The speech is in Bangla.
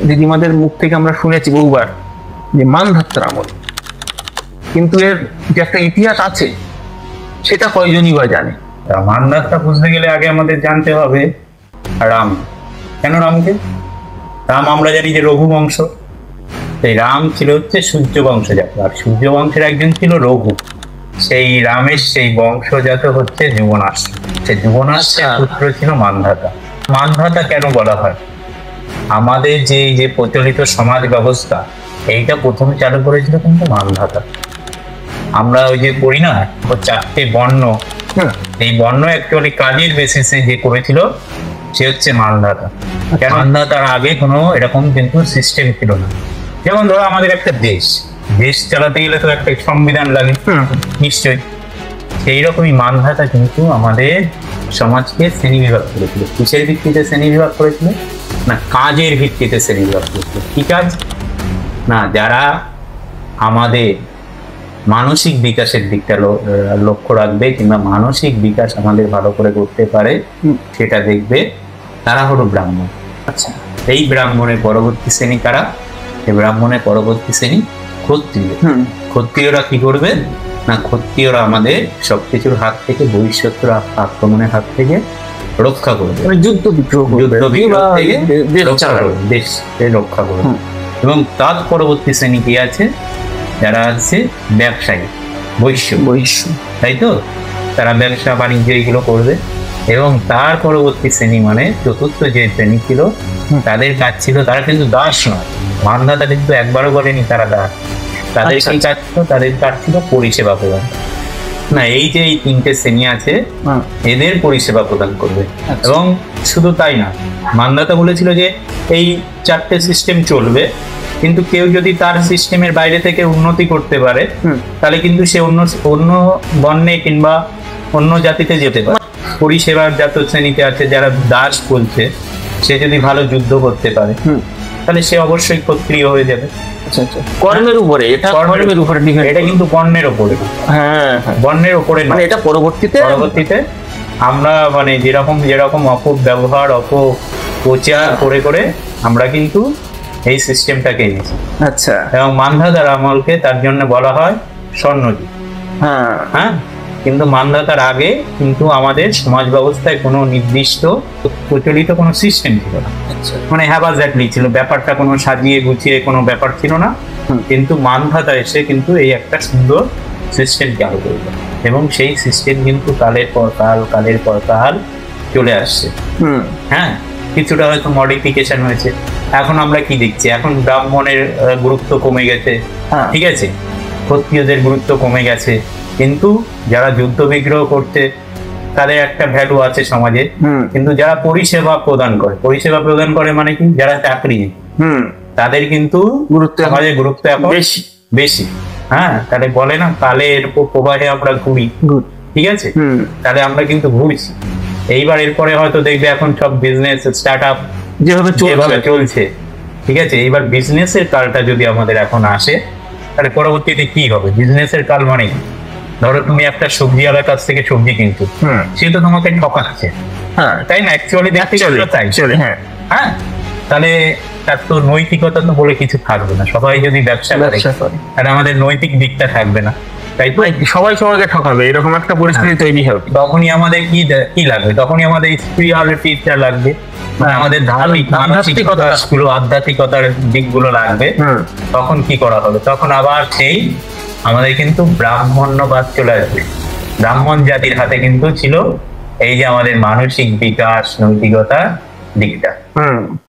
দিদিমাদের মুখ থেকে আমরা শুনেছি বহুবার যে মানধাত্তার আমল, কিন্তু এর যে একটা ইতিহাস আছে সেটা কয়জনই বা জানে। মানধাত্তা বুঝতে গেলে আগে আমাদের জানতে হবে রাম। কেন রামকে? রাম আমরা জানি যে রঘু বংশ, সেই রাম ছিল হচ্ছে সূর্য বংশজাত, আর সূর্য বংশের একজন ছিল রঘু। সেই রামের সেই বংশজাত হচ্ছে যুবনাশ, সেই যুবনাশের পুত্র ছিল মানধাতা। মানধাতা কেন বলা হয়? আমাদের যে প্রচলিত সমাজ ব্যবস্থা, এইটা প্রথমে চালু করেছিল কিন্তু মানধাতা। আমরা ওই যে পড়ি না 4টে বর্ণ, এই বর্ণ অ্যাকচুয়ালি কাজের বেসিসে যে করেছিল সে হচ্ছে মানধাতা। কেন? মানধাতার আগে কোনো এরকম কিন্তু সিস্টেম ছিল না। যেমন ধরো আমাদের একটা দেশ চালাতে গেলে তো একটা সংবিধান লাগে নিশ্চয়ই, সেই রকমই মানধাতা কিন্তু আমাদের সমাজকে শ্রেণীবিভাগ করেছিল। কিসের ভিত্তিতে শ্রেণীবিভাগ করেছিল? না, কাজের ভিত্তিতে শ্রেণীবিভাগ করেছিল। কি কাজ? না, যারা আমাদের মানসিক বিকাশের দিকটা লক্ষ্য রাখবে কিংবা মানসিক বিকাশ আমাদের ভালো করে করতে পারে সেটা দেখবে, তারা হলো ব্রাহ্মণ। আচ্ছা, এই ব্রাহ্মণের পরবর্তী শ্রেণী কারা? এই ব্রাহ্মণের পরবর্তী শ্রেণী ক্ষত্রিয়। ক্ষত্রিয়রা কি করবে? না, ক্ষত্রিয়রা আমাদের সবকিছুর হাত থেকে, বহিঃশত্রুর আক্রমণের হাত থেকে রক্ষা করবে, যুদ্ধ বিগ্রহ থেকে দেশকে রক্ষা করবে। এবং তার পরবর্তী শ্রেণী কি আছে? যারা আছে ব্যবসায়ী, বৈশ্য, তাই তো? তারা ব্যবসা বাণিজ্য এইগুলো করবে। এবং তার পরবর্তী শ্রেণী মানে চতুর্থ যে শ্রেণী ছিল, তাদের কাজ ছিল, তারা কিন্তু দাস নয়। মানধাতা কিন্তু একবারও বলেনি তারা দাস। তাদের কি কাজ ছিল? তাদের কাজ ছিল পরিষেবা প্রদান। না, এই যে এই 3টে শ্রেণী আছে, এদের পরিষেবা প্রদান করবে। এবং শুধু তাই না, মানধাতা বলেছিল যে এই 4টে সিস্টেম চলবে, কিন্তু কেউ যদি তার সিস্টেমের বাইরে থেকে উন্নতি করতে পারে তাহলে কিন্তু সে অন্য বর্ণে কিংবা অন্য জাতিতে যেতে পারে। পরিষেবার জাত শ্রেণীতে আছে যারা দাস বলছে, সে যদি ভালো যুদ্ধ করতে পারে তাহলে সে অবশ্যই ক্ষত্রিয় হয়ে যাবে। কর্মের উপরে, এটা কিন্তু বর্ণের উপরে, বর্ণের উপরে মানে এটা পরবর্তীতে আমরা মানে যেরকম অপব্যবহার, অপপ্রচার করে আমরা কিন্তু এই সিস্টেমটাকে এনেছি। আচ্ছা, এবং মানধাতার আমলকে তার জন্য বলা হয় স্বর্ণযুগ। হ্যাঁ, কিন্তু মানধাতার আগে কিন্তু আমাদের সমাজ ব্যবস্থায় কোনো নির্দিষ্ট প্রচলিত কোনো সিস্টেম ছিল না। মানে হ্যাবাজাটলি ছিল, ব্যাপারটা কোনো সাজিয়ে গুছিয়ে কোনো ব্যাপার ছিল না। কিন্তু মানধাতা এসে কিন্তু এই একটা সুন্দর সিস্টেম চালু করলো, এবং সেই সিস্টেম কিন্তু কালের পর কাল চলে আসছে। হ্যাঁ, কিছুটা হয়তো মডিফিকেশন হয়েছে। এখন আমরা কি দেখছি? এখন ব্রাহ্মণের গুরুত্ব কমে গেছে, ঠিক আছে, ক্ষত্রিয়দের গুরুত্ব কমে গেছে, কিন্তু যারা যুদ্ধ বিগ্রহ করছে তাদের একটা ভ্যালু আছে সমাজে। কিন্তু যারা পরিষেবা প্রদান করে মানে কি? যারা চাকরি, তাদের কিন্তু সমাজে গুরুত্ব এখন বেশি। হ্যাঁ, তাহলে বলে না কালের প্রবাহে আমরা ঘুরি, ঠিক আছে? তাহলে আমরা কিন্তু ঘুরছি। এইবার এরপরে হয়তো দেখবে এখন সব বিজনেস স্টার্ট আপ যেভাবে চলছে, ঠিক আছে? এইবার বিজনেসের কালটা যদি আমাদের এখন আসে, তাহলে পরবর্তীতে কি হবে? বিজনেসের কাল মানে ধরো তুমি একটা সবজিওয়ালার কাছ থেকে সবজি কিনছো, সে তো তোমাকে ঠকাচ্ছে, তাই না? অ্যাকচুয়ালি তাই। হ্যাঁ, তাহলে তার তো নৈতিকতা তো বলে কিছু থাকবে না। সবাই যদি ব্যবসা করে তাহলে আমাদের নৈতিক দিকটা থাকবে না, তাই তো? সবাই সবাইকে ঠকাবে, এরকম একটা পরিস্থিতি তৈরি হবে। তখনই আমাদের কি লাগবে? তখনই আমাদের স্পিরিচুয়ালিটিটা লাগবে, আমাদের ধার্মিক মানসিকতাগুলো, আধ্যাত্মিকতার দিকগুলো লাগবে। তখন কি করা হবে? তখন আবার সেই আমাদের কিন্তু ব্রাহ্মণ্যবাদ চলে আসবে। ব্রাহ্মণ জাতির হাতে কিন্তু ছিল এই যে আমাদের মানসিক বিকাশ, নৈতিকতা দিকটা।